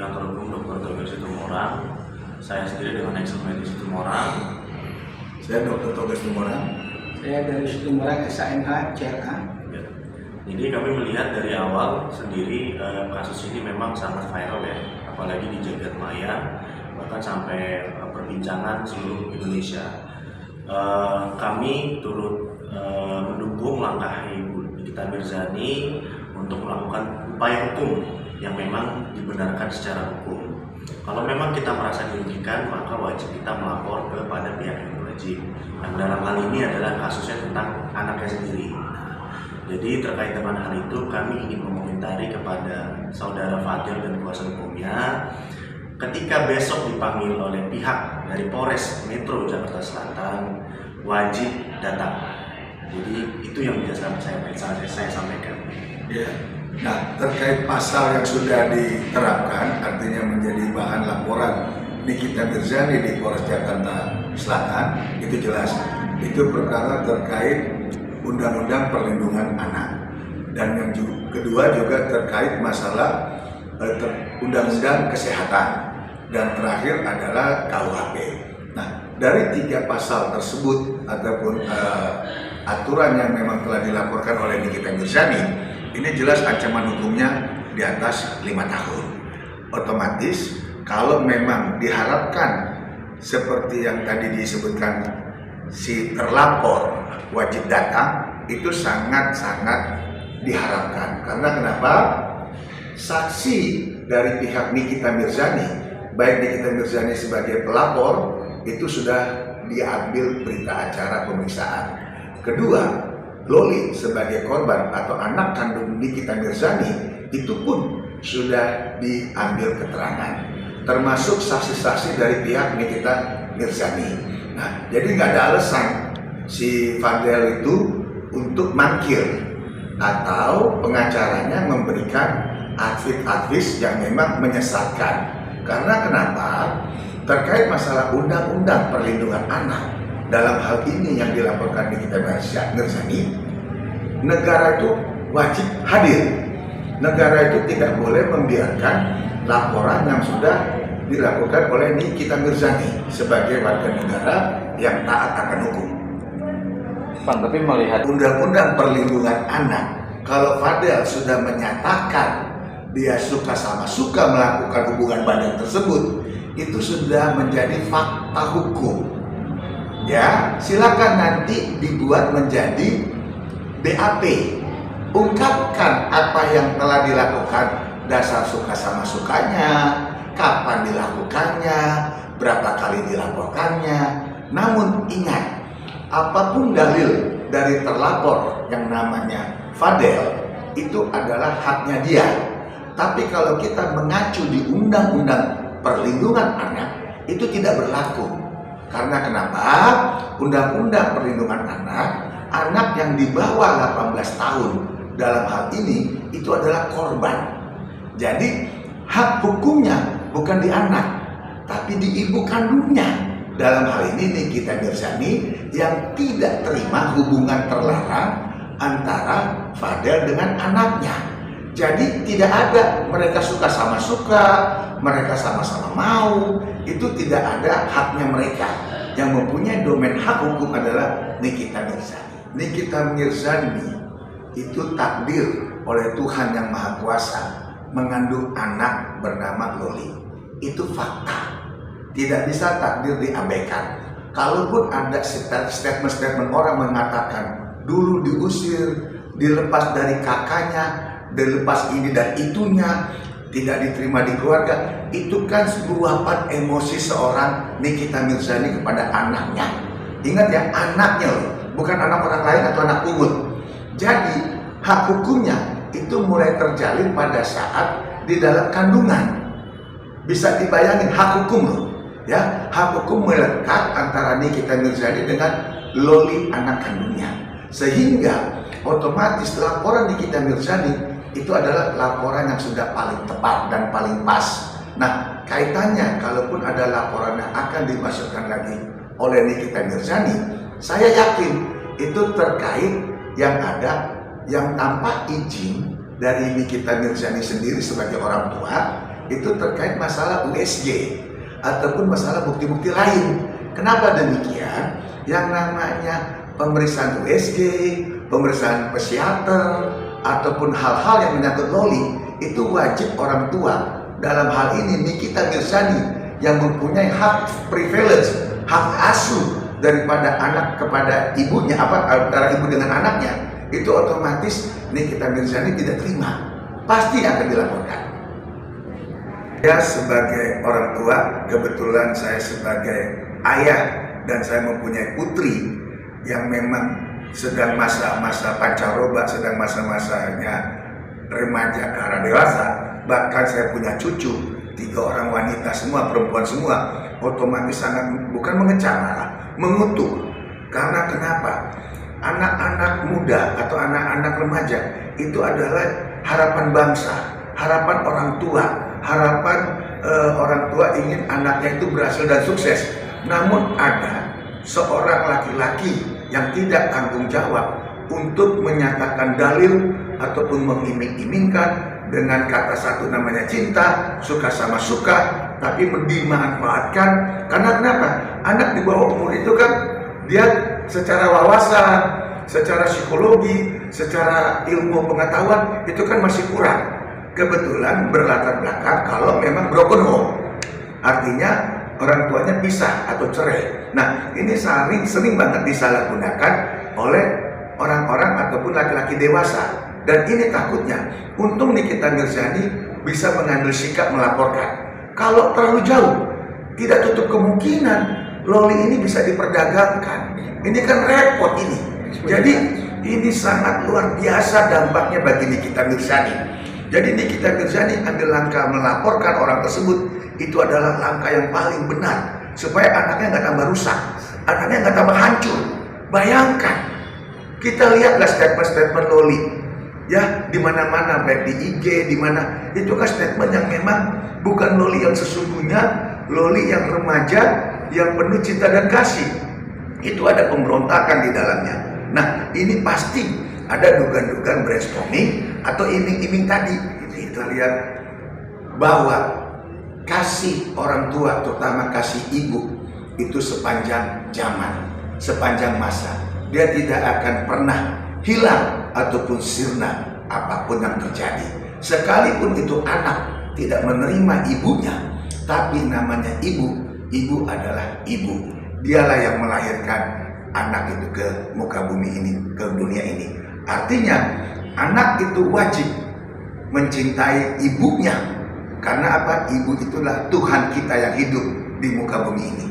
kantor hukum Dr. Togar Situmorang. Saya sendiri dengan Excelmedi Situmorang. Saya Dr. Togar Situmorang. Saya dari Situmorang SAMH CRA. Ya. Jadi kami melihat dari awal sendiri kasus ini memang sangat viral ya, apalagi di jagat maya, bahkan sampai perbincangan seluruh Indonesia. Kami turut mendukung langkah Ibu Nikita Mirzani untuk melakukan upaya hukum yang memang dibenarkan secara hukum. Kalau memang kita merasa dirugikan, maka wajib kita melapor kepada pihak yang berwajib. Yang dalam hal ini adalah kasusnya tentang anaknya sendiri. Jadi terkait dengan hal itu, kami ingin mengomentari kepada saudara Fadel dan kuasa hukumnya, ketika besok dipanggil oleh pihak dari Polres Metro Jakarta Selatan, wajib datang. Jadi itu yang bisa saya sampaikan. Ya. Nah, terkait pasal yang sudah diterapkan, artinya menjadi bahan laporan Nikita Mirzani di Polres Jakarta Selatan, itu jelas. Itu perkara terkait Undang-Undang Perlindungan Anak. Dan yang kedua juga terkait masalah Undang-Undang Kesehatan. Dan terakhir adalah KUHP. Nah, dari 3 pasal tersebut ataupun aturan yang memang telah dilaporkan oleh Nikita Mirzani, ini jelas ancaman hukumnya di atas 5 tahun. Otomatis kalau memang diharapkan seperti yang tadi disebutkan, si terlapor wajib datang, itu sangat-sangat diharapkan. Karena kenapa? Saksi dari pihak Nikita Mirzani, baik Nikita Mirzani sebagai pelapor, itu sudah diambil berita acara pemeriksaan. Kedua, Loli sebagai korban atau anak kandung Nikita Mirzani itu pun sudah diambil keterangan, termasuk saksi-saksi dari pihak Nikita Mirzani. Nah, jadi nggak ada alasan si Fadel itu untuk mangkir atau pengacaranya memberikan advis yang memang menyesatkan. Karena kenapa? Terkait masalah Undang-Undang Perlindungan Anak, dalam hal ini yang dilaporkan Nikita Mirzani, negara itu wajib hadir. Negara itu tidak boleh membiarkan laporan yang sudah dilakukan oleh Nikita Mirzani sebagai warga negara yang taat akan hukum. Pak, tapi melihat Undang-Undang Perlindungan Anak, kalau Fadel sudah menyatakan dia suka sama suka melakukan hubungan badan tersebut, itu sudah menjadi fakta hukum. Ya, silakan nanti dibuat menjadi BAP. Ungkapkan apa yang telah dilakukan, dasar suka sama sukanya, kapan dilakukannya, berapa kali dilaporkannya. Namun ingat, apapun dalil dari terlapor yang namanya Fadel, itu adalah haknya dia. Tapi kalau kita mengacu di Undang-Undang Perlindungan Anak, itu tidak berlaku. Karena kenapa? Undang-Undang Perlindungan Anak, anak yang di bawah 18 tahun dalam hal ini itu adalah korban. Jadi hak hukumnya bukan di anak, tapi di ibu kandungnya. Dalam hal ini Nikita Mirzani yang tidak terima hubungan terlarang antara Fadel dengan anaknya. Jadi tidak ada mereka suka sama suka, mereka sama-sama mau, itu tidak ada haknya mereka. Yang mempunyai domain hak hukum adalah Nikita Mirzani. Nikita Mirzani itu takdir oleh Tuhan Yang Maha Kuasa mengandung anak bernama Loli. Itu fakta. Tidak bisa takdir diabaikan. Kalaupun ada statement-statement orang mengatakan dulu diusir, dilepas dari kakaknya, dilepas ini dan itunya, tidak diterima di keluarga, itu kan luapan emosi seorang Nikita Mirzani kepada anaknya. Ingat ya, anaknya loh, bukan anak orang lain atau anak pungut. Jadi hak hukumnya itu mulai terjalin pada saat di dalam kandungan. Bisa dibayangin hak hukum loh, ya, hak hukum melekat antara Nikita Mirzani dengan Loli anak kandungnya, sehingga otomatis laporan Nikita Mirzani itu adalah laporan yang sudah paling tepat dan paling pas. Nah, kaitannya kalaupun ada laporan yang akan dimasukkan lagi oleh Nikita Mirzani, saya yakin itu terkait yang ada yang tanpa izin dari Nikita Mirzani sendiri sebagai orang tua, itu terkait masalah USG ataupun masalah bukti-bukti lain. Kenapa demikian? Yang namanya pemeriksaan USG, pemeriksaan psikiater, ataupun hal-hal yang menyangkut loli, itu wajib orang tua. Dalam hal ini Nikita Mirzani yang mempunyai hak privilege, hak asuh daripada anak kepada ibunya, antara ibu dengan anaknya, itu otomatis Nikita Mirzani tidak terima, pasti akan dilaporkan. Saya sebagai orang tua, kebetulan saya sebagai ayah dan saya mempunyai putri yang memang sedang masa-masa pancaroba, sedang masa-masanya remaja ke arah dewasa. Bahkan saya punya cucu, 3 orang wanita semua, perempuan semua. Otomatis sangat, bukan mengecam, malah mengutuk. Karena kenapa? Anak-anak muda atau anak-anak remaja itu adalah harapan bangsa, harapan orang tua, harapan orang tua ingin anaknya itu berhasil dan sukses. Namun ada seorang laki-laki yang tidak tanggung jawab untuk menyatakan dalil ataupun mengiming-imingkan dengan kata satu namanya cinta, suka sama suka, tapi dimanfaatkan. Karena kenapa? Anak di bawah umur itu kan dia secara wawasan, secara psikologi, secara ilmu pengetahuan itu kan masih kurang. Kebetulan berlatar belakang kalau memang broken home, artinya orang tuanya pisah atau cerai. Nah, ini sering banget disalahgunakan oleh orang-orang ataupun laki-laki dewasa. Dan ini takutnya, untung Nikita Mirzani bisa mengambil sikap melaporkan. Kalau terlalu jauh, tidak tutup kemungkinan loli ini bisa diperdagangkan. Ini kan repot ini. Jadi ini sangat luar biasa dampaknya bagi Nikita Mirzani. Jadi Nikita Mirzani ambil langkah melaporkan orang tersebut, itu adalah langkah yang paling benar supaya anaknya nggak tambah rusak, anaknya nggak tambah hancur. Bayangkan, kita lihatlah statement-statement loli, ya di mana-mana, baik di IG, di mana itu kan statement yang memang bukan loli yang sesungguhnya, loli yang remaja, yang penuh cinta dan kasih. Itu ada pemberontakan di dalamnya. Nah, ini pasti ada dugaan-dugaan brainstorming atau iming-iming tadi. Kita lihat bahwa kasih orang tua, terutama kasih ibu, itu sepanjang zaman, sepanjang masa, dia tidak akan pernah hilang ataupun sirna apapun yang terjadi. Sekalipun itu anak tidak menerima ibunya, tapi namanya ibu, ibu adalah ibu. Dialah yang melahirkan anak itu ke muka bumi ini, ke dunia ini. Artinya anak itu wajib mencintai ibunya. Karena apa? Ibu itulah Tuhan kita yang hidup di muka bumi ini.